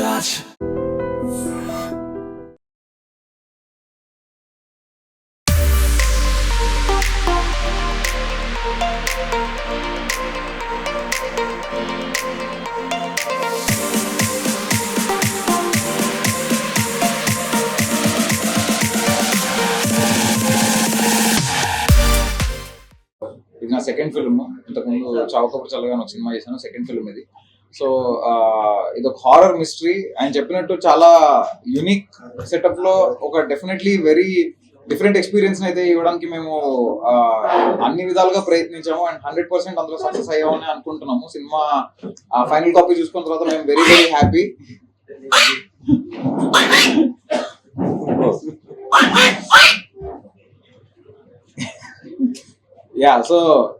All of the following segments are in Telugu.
touch. ఇది నా సెకండ్ ఫిల్మ్. ఇంతకుముందు చావకప్పుడు చల్లగా ఒక సినిమా చేశాను, సెకండ్ ఫిల్మ్ ఇది. సో ఇది ఒక హారర్ మిస్టరీ. ఆయన చెప్పినట్టు చాలా యూనిక్ సెటప్ లో ఒక డెఫినెట్లీ వెరీ డిఫరెంట్ ఎక్స్పీరియన్స్ అయితే ఇవ్వడానికి మేము అన్ని విధాలుగా ప్రయత్నించాము అండ్ 100% అందులో సక్సెస్ అయ్యామని అనుకుంటున్నాము. సినిమా ఫైనల్ కాపీ చూసుకున్న తర్వాత మేము very very happy. Yeah, so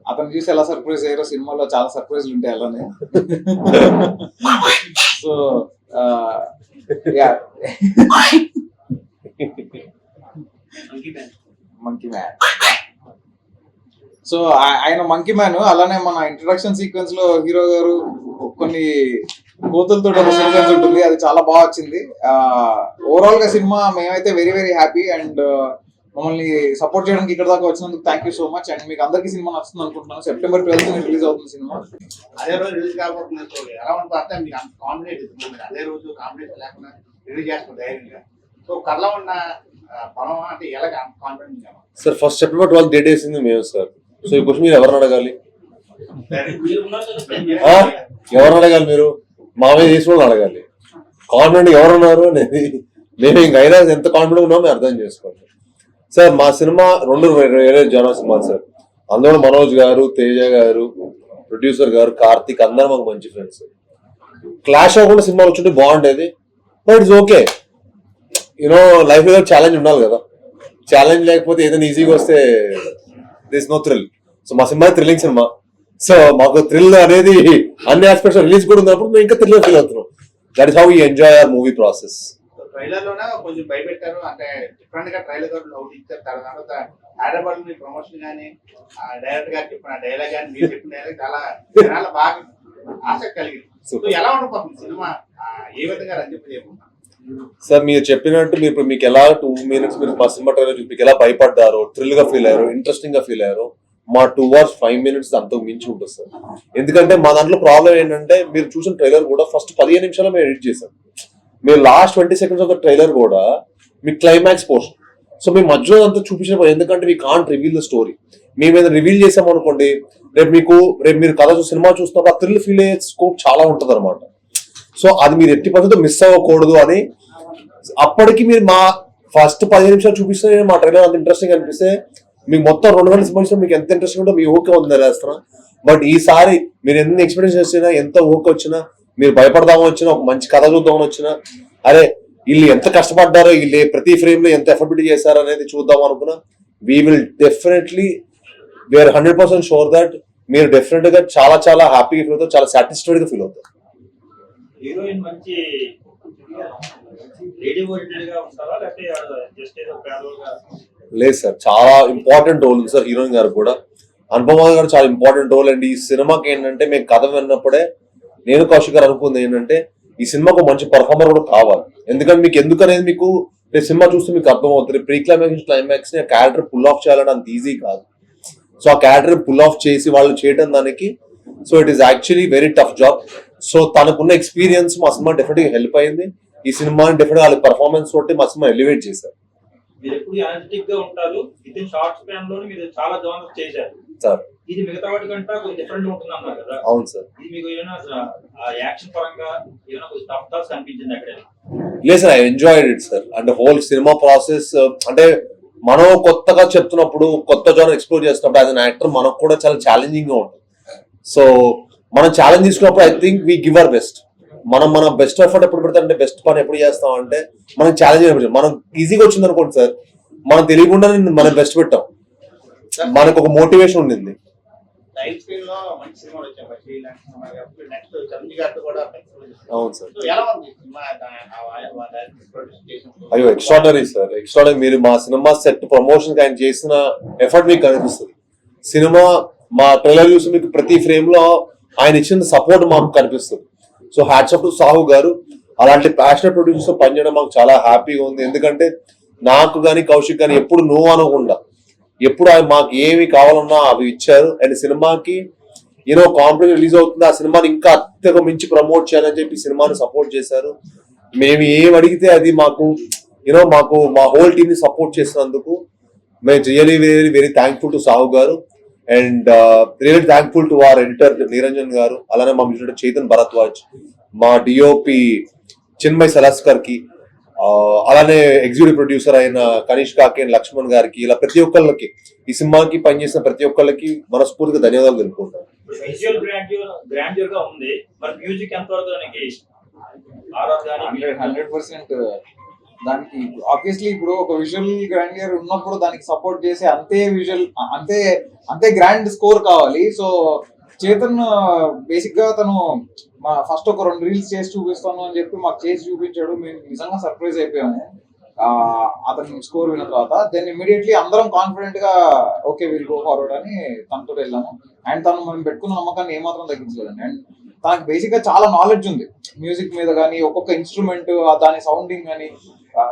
అతను చూసి ఎలా సర్ప్రైజ్ అయ్యారో సినిమాలో చాలా సర్ప్రైజ్లు ఉంటాయి అలానే. So yeah, monkey man. So ఆయన మంకీ మ్యాన్. అలానే మన ఇంట్రడక్షన్ సీక్వెన్స్ లో హీరో గారు కొన్ని కోతులతో ఒక సీక్వెన్స్ ఉంటుంది, అది చాలా బాగా వచ్చింది. ఓవరాల్ గా సినిమా మేమైతే వెరీ వెరీ హ్యాపీ అండ్ మమ్మల్ని సపోర్ట్ చేయడానికి ఇక్కడ దాకా వచ్చినందుకు thank you so much. And మీకు అందరికీ సినిమా నచ్చుతుంది అనుకుంటున్నాను. September 12th రిలీజ్ అవుతుంది సినిమా. అదే రోజు రిలీజ్ కాబోతుంది. సో ఎలా ఉంటుంది మీకు అంత కాన్ఫిడెంట్ ఇస్తుంది, అదే రోజు కాన్ఫిడెన్స్ లేకుండా రిలీజ్ చేస్తుంది ధైర్యంగా. సో కథలో ఉన్న పనం అంటే ఎలా confident sir? First September 12th date వేసింది మేము సార్. సో ఈ క్వశ్చన్ మీరు ఎవరిని అడగాలి? ఎవరిని అడగాలి? మీరు మామయ్య చేసుకోవడం అడగాలి. కాన్ఫిడెంట్ ఎవరున్నారు అనేది మేము ఇంకైనా ఎంత కాన్ఫిడెంట్ ఉన్నామో మేము అర్థం చేసుకోవాలి సార్. మా సినిమా రెండు వేరే జనరల్ సినిమాలు సార్. అందులో మనోజ్ గారు, తేజ గారు, ప్రొడ్యూసర్ గారు, కార్తిక్ అందరూ మాకు మంచి ఫ్రెండ్స్. క్లాష్ అవ్వకుండా సినిమాలు వచ్చుంటే బాగుండేది. But it's okay. You know life లో ఛాలెంజ్ ఉండాలి కదా. ఛాలెంజ్ లేకపోతే ఏదైనా ఈజీగా వస్తే దిస్ నో థ్రిల్. సో మా సినిమా థ్రిల్లింగ్ సినిమా. సో మాకు థ్రిల్ అనేది అన్ని ఆస్పెక్ట్స్ రిలీజ్ కూడా ఉన్నప్పుడు మేము ఇంకా థ్రిల్ ఫీల్ అవుతున్నాం. That is how we enjoy our movie process. Trailer లోనే కొంచెం భయపెట్టారు, అంటే డిఫరెంట్ గా ట్రైలర్ ఒకటి ఇచ్చారు. తర్వాత హైదరాబాద్ మీ ప్రమోషన్ కానీ డైరెక్ట్ గా చెప్పిన డైలాగ్ కానీ మీరు చెప్పిన డైలాగ్ చాలా బాగా ఆసక్తి కలిగింది. సో ఎలా ఉండబోతుంది సినిమా, ఏ విధంగా రంజింపజేయబోతున్నారు సార్? మీరు చెప్పినట్టు మీకు ఎలా 2 minutes మీరు మా సినిమా ట్రైలర్ చూసి మీకు ఎలా భయపడ్డారో, థ్రిల్ గా ఫీల్ అయ్యారో, ఇంట్రెస్టింగ్ గా ఫీల్ అయ్యారో, మా 2 hours 5 minutes అంతకు మించి ఉంటుంది సార్. ఎందుకంటే మా దాంట్లో ప్రాబ్లం ఏంటంటే మీరు చూసిన ట్రైలర్ కూడా ఫస్ట్ 15 నిమిషాలు మేము ఎడిట్ చేసాం. మీరు last 20 seconds of the trailer కూడా మీ క్లైమాక్స్ పోర్షన్. సో మీ మధ్యలో అంతా చూపించిన, ఎందుకంటే we can't reveal the story. మేము ఏదైనా రివీల్ చేసాం అనుకోండి, రేపు మీరు కథ సినిమా చూస్తున్నప్పుడు ఆ థ్రిల్ ఫీల్ అయ్యే స్కోప్ చాలా ఉంటుంది అనమాట. సో అది మీరు ఎట్టి పద్ధతిలో మిస్ అవ్వకూడదు అని అప్పటికి మీరు మా ఫస్ట్ 15 నిమిషాలు చూపిస్తే మా ట్రైలర్ అంత ఇంట్రెస్టింగ్ అనిపిస్తే మీకు మొత్తం 2 గంటల సినిమా మీకు ఎంత ఇంట్రెస్టింగ్ ఉందో మీ ఓకే ఉంది వేస్తున్నా. బట్ ఈసారి మీరు ఎన్ని ఎక్స్పీరియన్స్ చేసినా, ఎంత ఓకే వచ్చినా, మీరు భయపడదామని వచ్చినా, ఒక మంచి కథ చూద్దామని వచ్చినా, అరే వీళ్ళు ఎంత కష్టపడ్డారో, వీళ్ళు ప్రతి ఫ్రేమ్ లో ఎంత ఎఫర్ట్ చేశారు అనేది చూద్దాం అనుకున్నా, we will definitely we're 100% sure that మీరు డెఫినెట్ గా చాలా చాలా హ్యాపీగా ఫీల్ అవుతారు, చాలా సాటిస్ఫైడ్ గా ఫీల్ అవుతారు. హీరోయిన్ మంచి లేడీ ఓరియంటెడ్ గా ఉంటారా లేకపోతే జస్ట్ ఏదో క్యాజువల్ గా? లేదు సార్, చాలా ఇంపార్టెంట్ రోల్ ఉంది సార్ హీరోయిన్ గారు కూడా. అనుపమ గారు చాలా ఇంపార్టెంట్ రోల్. అండ్ ఈ సినిమాకి ఏంటంటే మేము కథ విన్నప్పుడే నేను కౌశిక్ గారు అనుకుంది ఏంటంటే ఈ సినిమాకు మంచి పర్ఫార్మర్ కూడా కావాలి. ఎందుకంటే మీకు ఎందుకనేది మీకు సినిమా చూస్తే మీకు అర్థం అవుతుంది. ప్రీ క్లైమాక్స్ ని ఆ క్యారెక్టర్ పుల్ ఆఫ్ చేయాలని అంత ఈజీ కాదు. సో ఆ క్యారెక్టర్ పుల్ ఆఫ్ చేసి వాళ్ళు చేయడం దానికి, so it is actually very tough job. So తనకున్న ఎక్స్పీరియన్స్ మా సినిమా డెఫినెట్ గా హెల్ప్ అయింది. ఈ సినిమాని డెఫినెట్ గా వాళ్ళ పర్ఫార్మెన్స్ తోటి మా సినిమా ఎలివేట్ చేశారు. మీరు ఎప్పుడు ఎనర్జెటిక్ గా ఉంటారు. ఇది షార్ట్ స్పాన్ లో మీరు చాలా జానర్స్ చేశారు సార్. ఇది మిగతా వాటి కంటే కొంచెం డిఫరెంట్ ఉంటుంది అన్నారు కదా. అవును సార్. ఇది మీకు ఏమైనా యాక్షన్ పరంగా ఏమైనా కొంచెం టఫ్ టాస్క్ అనిపించింది అక్కడ? లేదు sir, I enjoyed it sir. అంటే హోల్ సినిమా ప్రాసెస్ అంటే మనం కొత్తగా చెప్తున్నప్పుడు, కొత్త జానర్ ఎక్స్ప్లోర్ చేస్తున్నప్పుడు యాజ్ అన్ యాక్టర్ మనకు కూడా చాలా ఛాలెంజింగ్ గా ఉంటుంది. సో మనం ఛాలెంజ్ తీసుకున్నప్పుడు I think we give our best. మన బెస్ట్ ఎఫర్ట్ ఎప్పుడు పెడతాం అంటే, బెస్ట్ పని ఎప్పుడు చేస్తాం అంటే మనం ఛాలెంజ్ అయిపోయింది. మనం ఈజీగా వచ్చింది అనుకోండి సార్, మనం తెలియకుండా మనం బెస్ట్ పెట్టాం, మనకు ఒక మోటివేషన్ ఉండింది. అవును సార్. అయ్యో ఎక్స్ట్రాడనరీ సార్, ఎక్స్ట్రాడనరీ. మీరు మా సినిమా సెట్ ప్రమోషన్ ఆయన చేసిన ఎఫర్ట్ మీకు కనిపిస్తుంది. సినిమా మా ట్రైలర్ చూసి మీకు ప్రతి ఫ్రేమ్ లో ఆయన ఇచ్చిన సపోర్ట్ మాకు కనిపిస్తుంది. So hats off to Sahu గారు. అలాంటి ప్యాషనెట్ ప్రొడ్యూసర్స్ తో పనిచేయడం మాకు చాలా హ్యాపీగా ఉంది. ఎందుకంటే నాకు కానీ కౌశిక్ కానీ ఎప్పుడు నో అనకుండా ఎప్పుడు మాకు ఏమి కావాలన్నా అవి ఇచ్చారు. అండ్ సినిమాకి యూనో కాంపిటీషన్ రిలీజ్ అవుతుంది, ఆ సినిమాని ఇంకా అత్యగా మించి ప్రమోట్ చేయాలని చెప్పి సినిమాని సపోర్ట్ చేశారు. మేము ఏం అడిగితే అది మాకు యూనో మాకు మా హోల్ టీమ్ ని సపోర్ట్ చేసినందుకు మేము really very very thankful to Sahu garu. And really thankful to our editor Niranjan garu, అలానే మా మ్యూజిక్ చైతన్ భరద్వాజ్, మా డిఓపి చిన్మయ్ సలాస్కర్ కి, అలానే ఎగ్జిక్యూటివ్ ప్రొడ్యూసర్ అయిన కనిష్ కాకి అండ్ లక్ష్మణ్ గారికి, ఇలా ప్రతి ఒక్కళ్ళకి ఈ సినిమాకి పనిచేసిన ప్రతి ఒక్కళ్ళకి మనస్ఫూర్తిగా ధన్యవాదాలు తెలుపుకుంటాను. విజువల్ గ్రాండ్యూర్ గా ఉంది, మరి మ్యూజిక్ ఎంత వరకు దానికి ఆర్ఆర్ గానీ 100% దానికి ఆబ్వియస్లీ ఇప్పుడు ఒక విజువల్ గ్రాండియర్ ఉన్నప్పుడు దానికి సపోర్ట్ చేసే అంతే విజువల్ అంతే గ్రాండ్ స్కోర్ కావాలి. సో చేతన్ బేసిక్ గా తను ఫస్ట్ ఒక 2 రీల్స్ చేసి చూపిస్తాను అని చెప్పి మాకు చేసి చూపించాడు. మేము నిజంగా సర్ప్రైజ్ అయిపోయాము అతని స్కోర్ విన్న తర్వాత. దెన్ ఇమీడియట్లీ అందరం కాన్ఫిడెంట్ గా ఓకే విల్ గో ఫార్వర్డ్ అని తనతో వెళ్ళాము. అండ్ తను మనం పెట్టుకున్న నమ్మకాన్ని ఏమాత్రం తగ్గించలేదండి. అండ్ తనకు బేసిక్ గా చాలా నాలెడ్జ్ ఉంది మ్యూజిక్ మీద కానీ, ఒక్కొక్క ఇన్స్ట్రుమెంట్ దాని సౌండింగ్ కానీ.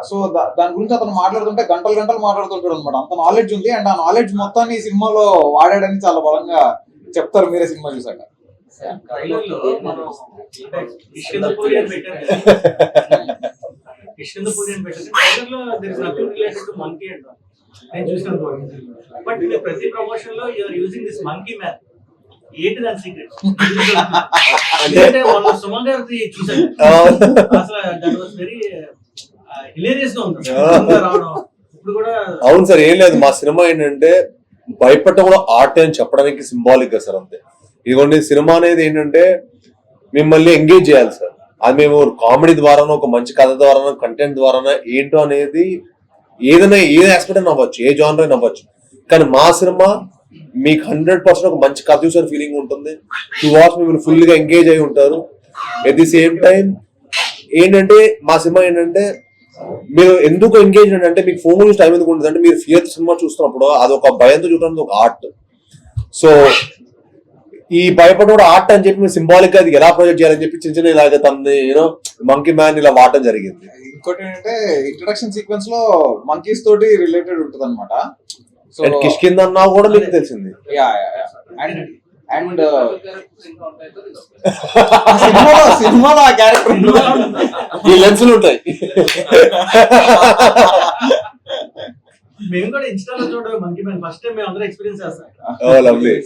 సో దాని గురించి అతను మాట్లాడుతుంటే గంటలు మాట్లాడుతుంటాడు అనమాట, అంత నాలెడ్జ్ ఉంది. అండ్ ఆ నాలెడ్జ్ మొత్తాన్ని ఈ సినిమాలో వాడాడని చాలా బలంగా చెప్తారు మీరే సినిమా చూసాక. కృష్ణందపూరి అని పెట్టారు. మంకీ అంటారు, నేను చూసాను. బట్ ప్రతి ప్రమోషన్ లో you're using this monkey man. ఏంటి దాని సీక్రెట్? అంటే మన సుమన్ గారిది చూసాను, అసలు దట్ వాస్ వెరీ హిలేరియస్ గా ఉంది రావడం. ఇప్పుడు కూడా అవును సార్, ఏం లేదు, మా సినిమా ఏంటంటే భయపడటం కూడా ఆర్ట్ అని చెప్పడానికి సింబాలిక్ గా సార్, అంతే. ఇదిగోండి సినిమా అనేది ఏంటంటే మిమ్మల్ని ఎంగేజ్ చేయాలి సార్. అది మేము కామెడీ ద్వారానో, ఒక మంచి కథ ద్వారానో, కంటెంట్ ద్వారానో ఏంటో అనేది ఏదైనా ఏ ఆస్పెక్ట్ అయినా అవ్వచ్చు, ఏ జానర్ అయినా అవ్వచ్చు. కానీ మా సినిమా మీకు 100% ఒక మంచి కథ చూసిన ఫీలింగ్ ఉంటుంది. 2 hours మిమ్మల్ని ఫుల్ గా ఎంగేజ్ అయి ఉంటారు. ఎట్ ది సేమ్ టైం ఏంటంటే మా సినిమా ఏంటంటే మీరు ఎందుకు ఎంగేజ్ అంటే మీకు ఫోన్ చూసి టైం ఎందుకు ఉంటుంది అంటే మీరు ఫియర్ సినిమా చూస్తున్నప్పుడు అది ఒక భయంతో చూడడానికి ఒక ఆర్ట్. సో ఈ భయపడ ఆర్ట్ అని చెప్పి మీరు సింబాలిక్ గా అది ఎలా ప్రొజెక్ట్ చేయాలని చెప్పి చిన్న చిన్న ఇలాగ తనని యూనో మంకీ మ్యాన్ ఇలా వాడటం జరిగింది. ఇంకోటి ఏంటంటే ఇంట్రడక్షన్ సీక్వెన్స్ లో మంకీస్ తోటి రిలేటెడ్ ఉంటుంది అనమాట. సో కిష్కింద అన్నా కూడా మీకు తెలిసింది. అండ్ సినిమాలో ఆ క్యారెక్టర్ ఈ లెన్సులు ఉంటాయి. మేము కూడా ఇన్స్టాలో చూడడం మంకీ మ్యాన్ ఫస్ట్ టైం మేము అందరూ ఎక్స్పీరియన్స్ చేస్తాం.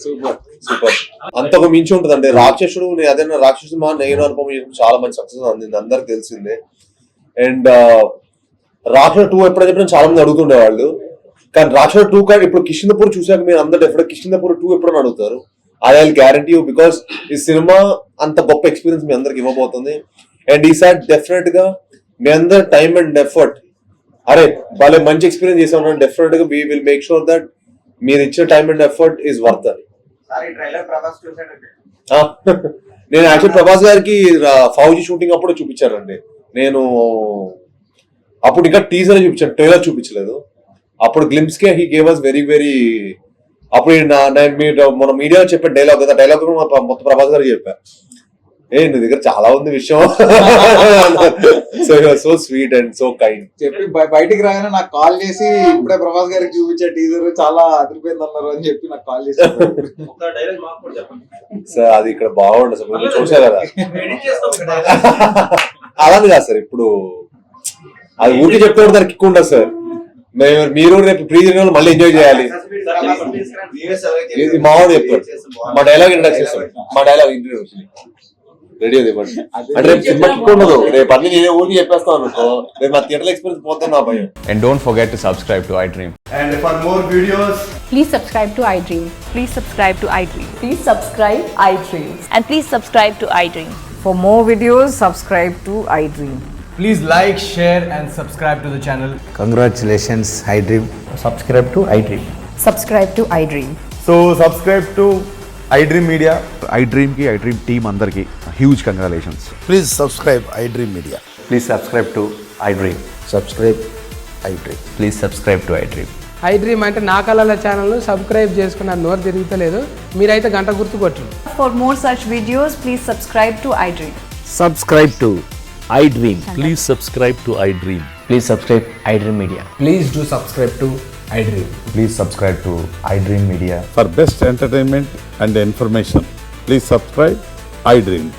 సూపర్ సూపర్, అంతకు మించి ఉంటుంది. అంటే రాక్షసుడు అదేనా రాక్షసు మా నేను అనుభవం చాలా మంచి సక్సెస్ అందింది, అందరికి తెలిసిందే. అండ్ రాక్షసు 2 ఎప్పుడైనా చెప్పిన చాలా మంది అడుగుతుండే వాళ్ళు. కానీ రాక్షసు 2 కానీ ఇప్పుడు కిష్కిందపూర్ చూసాక మీరు అందరు డెఫినెట్ కిష్కిందపూర్ 2 ఎప్పుడైనా అడుగుతారు. I will guarantee you, because ఈ సినిమా అంత గొప్ప ఎక్స్పీరియన్స్ మీ అందరికి ఇవ్వబోతుంది. అండ్ ఈసారి డెఫినెట్ గా మీ అందరు టైమ్ అండ్ ఎఫర్ట్ అరే వాళ్ళే మంచి ఎక్స్పీరియన్స్ చేసాం, డెఫినెట్ గా we will make sure that మీరు ఇచ్చిన time and effort is worth అని. నేను యాక్చువల్ ప్రభాస్ గారికి ఫౌజీ షూటింగ్ అప్పుడు చూపించానండి. నేను అప్పుడు ఇంకా టీజర్ చూపించాను, ట్రైలర్ చూపించలేదు. అప్పుడు గ్లిమ్స్ కే he gave us very very, అప్పుడు మీరు మన మీడియాలో చెప్పే డైలాగ్ కదా, డైలాగ్ మొత్తం ప్రభాస్ గారికి చెప్పా, నీ దగ్గర చాలా ఉంది విషయం. So sweet and so kind చెప్పి బయటికి రాగానే నాకు కాల్ చేసి ఇప్పుడే ప్రభాస్ గారికి చూపించే టీజర్ చాలా అదిరిపోయింది అన్నారు అని చెప్పి నాకు కాల్ చేసి సార్ అది ఇక్కడ బాగుండదు సార్, మీరు చూసారు కదా. అలానే కాదు సార్, ఇప్పుడు అది ఊరికి చెప్తే దానికి ఎక్కువ ఉండదు సార్. మీరు రేపు ప్రీ రివ్యూలో మళ్ళీ ఎంజాయ్ చేయాలి. మావాడు చెప్తాడు, మా డైలాగ్ ఇంట్రడక్ట్ చేస్తాడు, మా డైలాగ్ ఇంటర్వ్యూ రెడీ అది ఇవ్వండి అంటే రేపు సినిమాకి ఉండదు, రేపు అన్ని నేనే ఊరికి చెప్పేస్తాను అనుకో, రేపు నా థియేటర్ ఎక్స్పీరియన్స్ పోతాను నా భయం. And don't forget to subscribe to iDream. And for more videos, please subscribe to iDream. Please subscribe to iDream. Please subscribe iDream. And please subscribe to iDream. For more videos, subscribe to iDream. please like, share and subscribe to the channel. Congratulations, iDream. Subscribe to iDream. Subscribe to iDream. So subscribe to iDream Media. iDream ki iDream team andarki huge congratulations. Please subscribe iDream Media. Please subscribe to iDream. Subscribe iDream. Please subscribe to iDream. iDream అంటే నా కళల ఛానల్ను సబ్స్క్రైబ్ చేసుకున్న నోరు తిరుగుతలేదు, మీరైతే గంట గుర్తు కొట్టండి. For more such videos, please subscribe to iDream. Subscribe to iDream. Please subscribe to iDream. Please subscribe iDream Media. Please do subscribe to iDream. Please subscribe to iDream Media. For best entertainment and information, please subscribe iDream.